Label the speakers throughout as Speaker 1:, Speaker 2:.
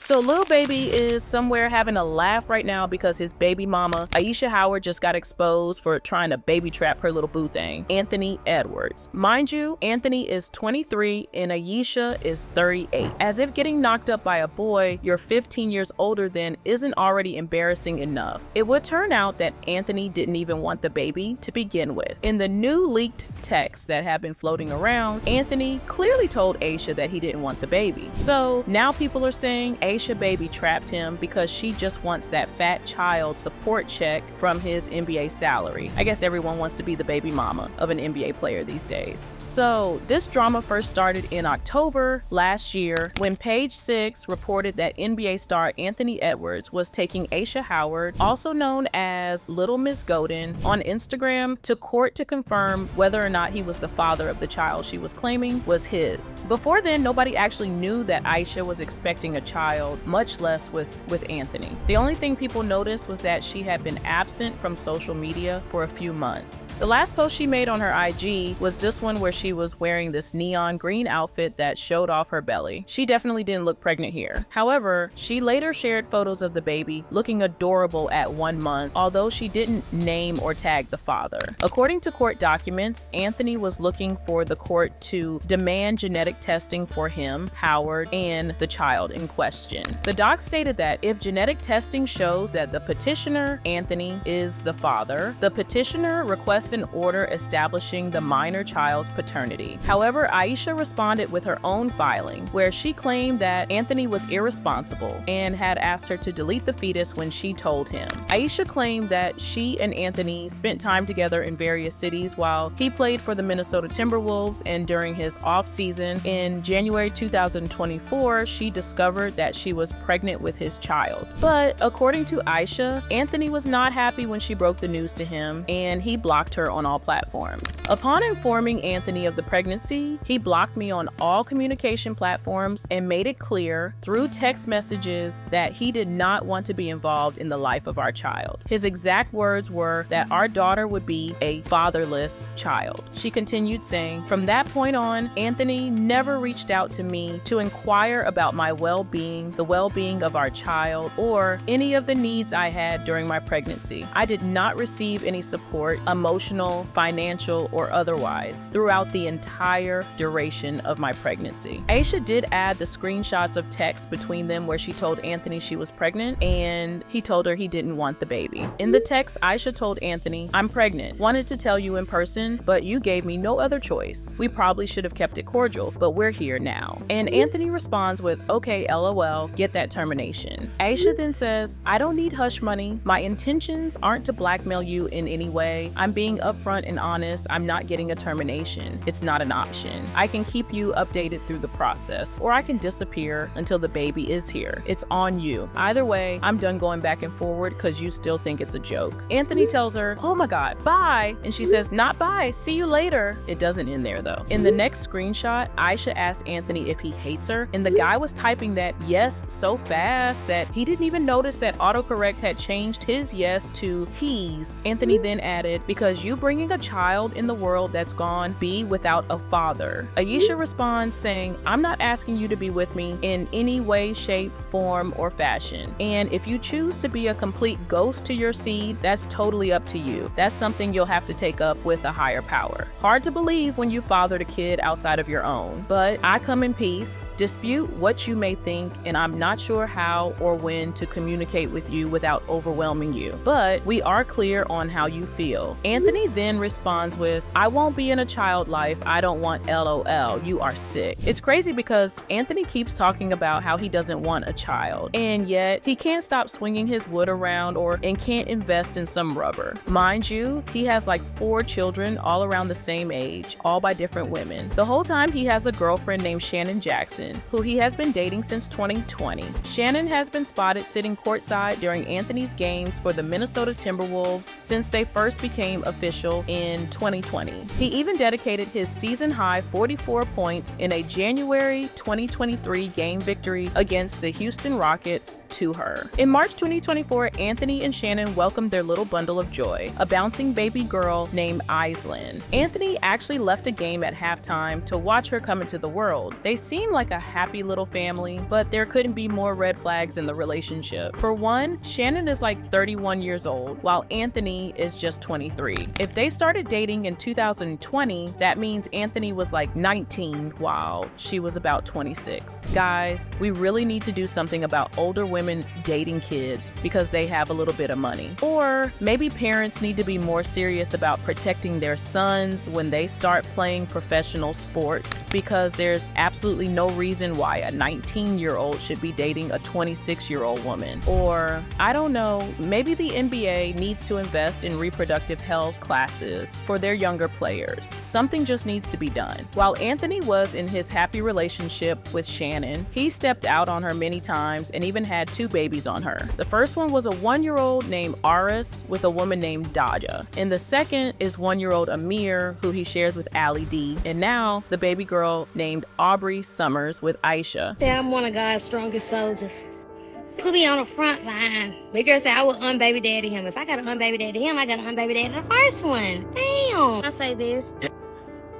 Speaker 1: So Lil Baby is somewhere having a laugh right now because his baby mama, Ayesha Howard, just got exposed for trying to baby trap her little boo thing, Anthony Edwards. Mind you, Anthony is 23 and Ayesha is 38. As if getting knocked up by a boy you're 15 years older than isn't already embarrassing enough. It would turn out that Anthony didn't even want the baby to begin with. In the new leaked texts that have been floating around, Anthony clearly told Ayesha that he didn't want the baby. So now people are saying Ayesha baby trapped him because she just wants that fat child support check from his NBA salary. I guess everyone wants to be the baby mama of an NBA player these days. So this drama first started in October last year when Page Six reported that NBA star Anthony Edwards was taking Ayesha Howard, also known as Little Miss Golden, on Instagram to court to confirm whether or not he was the father of the child she was claiming was his. Before then, nobody actually knew that Ayesha was expecting a child, much less with Anthony. The only thing people noticed was that she had been absent from social media for a few months. The last post she made on her IG was this one where she was wearing this neon green outfit that showed off her belly. She definitely didn't look pregnant here. However, she later shared photos of the baby looking adorable at 1 month, although she didn't name or tag the father. According to court documents, Anthony was looking for the court to demand genetic testing for him, Howard, and the child in question. The doc stated that if genetic testing shows that the petitioner, Anthony, is the father, the petitioner requests an order establishing the minor child's paternity. However, Ayesha responded with her own filing, where she claimed that Anthony was irresponsible and had asked her to delete the fetus when she told him. Ayesha claimed that she and Anthony spent time together in various cities while he played for the Minnesota Timberwolves, and during his off-season in January 2024, she discovered that she was pregnant with his child. But according to Ayesha, Anthony was not happy when she broke the news to him, and he blocked her on all platforms. Upon informing Anthony of the pregnancy, he blocked me on all communication platforms and made it clear through text messages that he did not want to be involved in the life of our child. His exact words were that our daughter would be a fatherless child. She continued saying, "From that point on, Anthony never reached out to me to inquire about my well-being, the well-being of our child, or any of the needs I had during my pregnancy. I did not receive any support, emotional, financial, or otherwise, throughout the entire duration of my pregnancy." Ayesha did add the screenshots of texts between them where she told Anthony she was pregnant and he told her he didn't want the baby. In the text, Ayesha told Anthony, "I'm pregnant. Wanted to tell you in person, but you gave me no other choice. We probably should have kept it cordial, but we're here now." And Anthony responds with, "Okay, LOL, get that termination." Ayesha then says, "I don't need hush money. My intentions aren't to blackmail you in any way. I'm being upfront and honest. I'm not getting a termination. It's not an option. I can keep you updated through the process, or I can disappear until the baby is here. It's on you. Either way, I'm done going back and forward because you still think it's a joke." Anthony tells her, "Oh my God, bye." And she says, "Not bye, see you later." It doesn't end there though. In the next screenshot, Ayesha asked Anthony if he hates her, and the guy was typing that yes so fast that he didn't even notice that autocorrect had changed his yes to he's. Anthony then added, "Because you bringing a child in the world that's gone be without a father." Ayesha responds saying, "I'm not asking you to be with me in any way, shape, form, or fashion. And if you choose to be a complete ghost to your seed, that's totally up to you. That's something you'll have to take up with a higher power. Hard to believe when you fathered a kid outside of your own. But I come in peace. Dispute what you may think, and I'm not sure how or when to communicate with you without overwhelming you. But we are clear on how you feel." Anthony then responds with, "I won't be in a child life. I don't want LOL. You are sick." It's crazy because Anthony keeps talking about how he doesn't want a child, and yet he can't stop swinging his wood around and can't invest in some rubber. Mind you, he has like 4 children all around the same age, all by different women. The whole time he has a girlfriend named Shannon Jackson, who he has been dating since 2020. Shannon has been spotted sitting courtside during Anthony's games for the Minnesota Timberwolves since they first became official in 2020. He even dedicated his season-high 44 points in a January 2023 game victory against the Houston Rockets to her. In March 2024, Anthony and Shannon welcomed their little bundle of joy, a bouncing baby girl named Aislinn. Anthony actually left a game at halftime to watch her come into the world. They seem like a happy little family, but there could couldn't be more red flags in the relationship. For one, Shannon is like 31 years old, while Anthony is just 23. If they started dating in 2020, that means Anthony was like 19 while she was about 26. Guys, we really need to do something about older women dating kids because they have a little bit of money. Or maybe parents need to be more serious about protecting their sons when they start playing professional sports, because there's absolutely no reason why a 19-year-old should be dating a 26-year-old woman. Or, I don't know, maybe the NBA needs to invest in reproductive health classes for their younger players. Something just needs to be done. While Anthony was in his happy relationship with Shannon, he stepped out on her many times and even had 2 babies on her. The first one was a 1-year-old named Aris with a woman named Daja. And the second is 1-year-old Amir, who he shares with Allie D. And now the baby girl named Aubrey Summers with Ayesha.
Speaker 2: I'm one of God's strongest soldiers. Put me on the front line. My girl said I would unbaby daddy him. If I got to unbaby daddy him, I got to unbaby daddy the first one. Damn. I say this.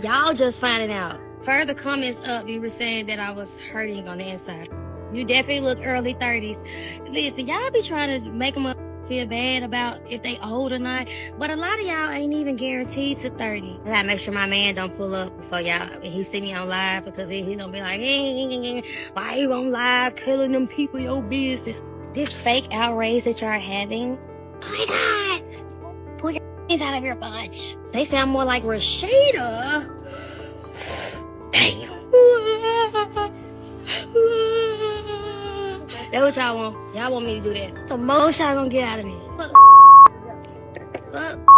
Speaker 2: Y'all just finding out. Further comments up, you were saying that I was hurting on the inside. You definitely look early 30s. Listen, y'all be trying to make them feel bad about if they old or not, but a lot of y'all ain't even guaranteed to 30. I gotta make sure my man don't pull up before y'all, he see me on live, because he gonna be like, why you on live telling them people your business? This fake outrage that y'all having, oh my God, pull your out of your bunch. They sound more like Rashida. Damn. That's what y'all want. Y'all want me to do that. So most y'all gonna get out of me. Fuck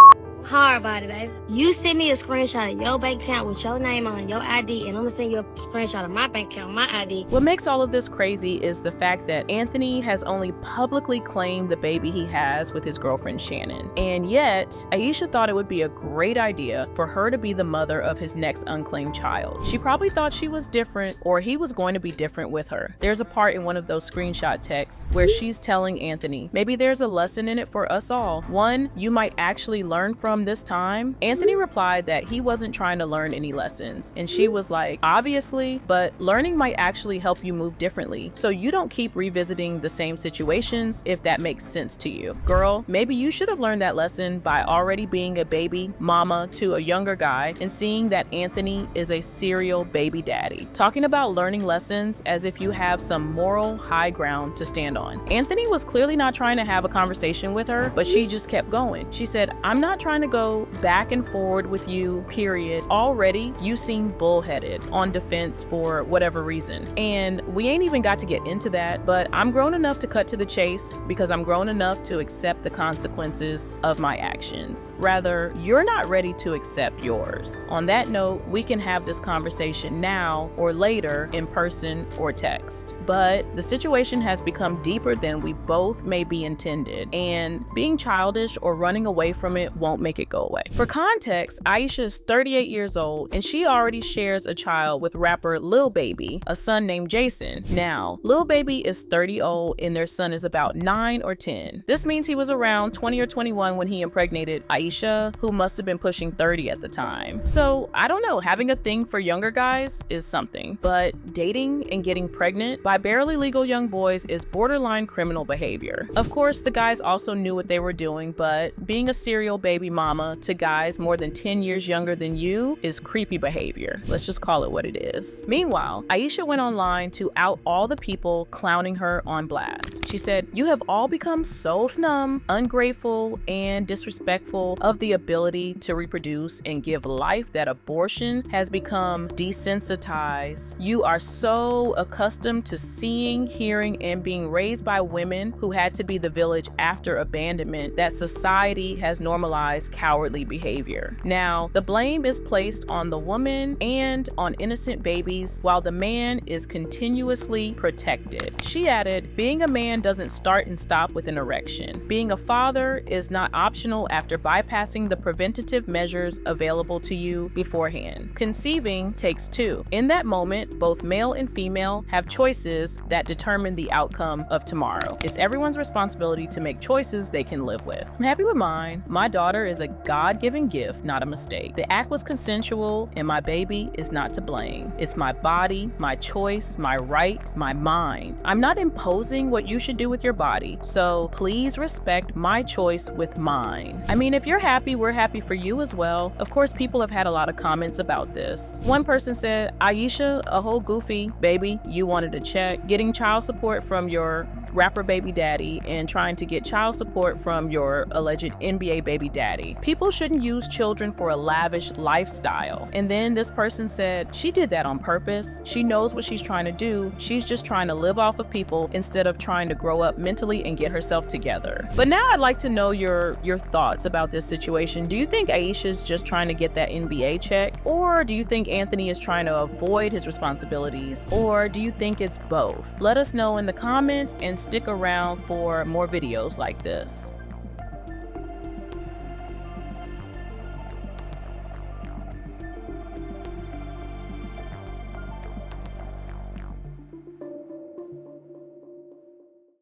Speaker 2: hard about it, baby. You send me a screenshot of your bank account with your name on your ID, and I'm gonna send you a screenshot of my bank account, my ID.
Speaker 1: What makes all of this crazy is the fact that Anthony has only publicly claimed the baby he has with his girlfriend Shannon. And yet, Ayesha thought it would be a great idea for her to be the mother of his next unclaimed child. She probably thought she was different, or he was going to be different with her. There's a part in one of those screenshot texts where she's telling Anthony, maybe there's a lesson in it for us all. One you might actually learn from this time. Anthony replied that he wasn't trying to learn any lessons, and she was like, obviously, but learning might actually help you move differently, so you don't keep revisiting the same situations if that makes sense to you. Girl, maybe you should have learned that lesson by already being a baby mama to a younger guy and seeing that Anthony is a serial baby daddy. Talking about learning lessons as if you have some moral high ground to stand on. Anthony was clearly not trying to have a conversation with her, but she just kept going. She said, I'm not trying to go back and forward with you, period. Already, you seem bullheaded on defense for whatever reason. And we ain't even got to get into that, but I'm grown enough to cut to the chase because I'm grown enough to accept the consequences of my actions. Rather, you're not ready to accept yours. On that note, we can have this conversation now or later in person or text. But the situation has become deeper than we both may be intended, and being childish or running away from it won't make it go away. For context, Ayesha is 38 years old and she already shares a child with rapper Lil Baby, a son named Jason. Now, Lil Baby is 30 old and their son is about 9 or 10. This means he was around 20 or 21 when he impregnated Ayesha, who must have been pushing 30 at the time. So, I don't know, having a thing for younger guys is something, but dating and getting pregnant by barely legal young boys is borderline criminal behavior. Of course, the guys also knew what they were doing, but being a serial baby mama to guys more than 10 years younger than you is creepy behavior. Let's just call it what it is. Meanwhile, Ayesha went online to out all the people clowning her on blast. She said, you have all become so numb, ungrateful, and disrespectful of the ability to reproduce and give life that abortion has become desensitized. You are so accustomed to seeing, hearing, and being raised by women who had to be the village after abandonment that society has normalized cowardly behavior. Now, the blame is placed on the woman and on innocent babies, while the man is continuously protected. She added, being a man doesn't start and stop with an erection. Being a father is not optional after bypassing the preventative measures available to you beforehand. Conceiving takes 2. In that moment, both male and female have choices that determine the outcome of tomorrow. It's everyone's responsibility to make choices they can live with. I'm happy with mine. My daughter is a God-given gift, not a mistake. The act was consensual, and my baby is not to blame. It's my body, my choice, my right, my mind. I'm not imposing what you should do with your body, so please respect my choice with mine. I mean, if you're happy, we're happy for you as well. Of course, people have had a lot of comments about this. One person said, Ayesha, a whole goofy, baby, you wanted a check, getting child support from your rapper baby daddy and trying to get child support from your alleged NBA baby daddy. People shouldn't use children for a lavish lifestyle. And then this person said, she did that on purpose. She knows what she's trying to do. She's just trying to live off of people instead of trying to grow up mentally and get herself together. But now I'd like to know your thoughts about this situation. Do you think Ayesha's just trying to get that NBA check? Or do you think Anthony is trying to avoid his responsibilities? Or do you think it's both? Let us know in the comments and stick around for more videos like this.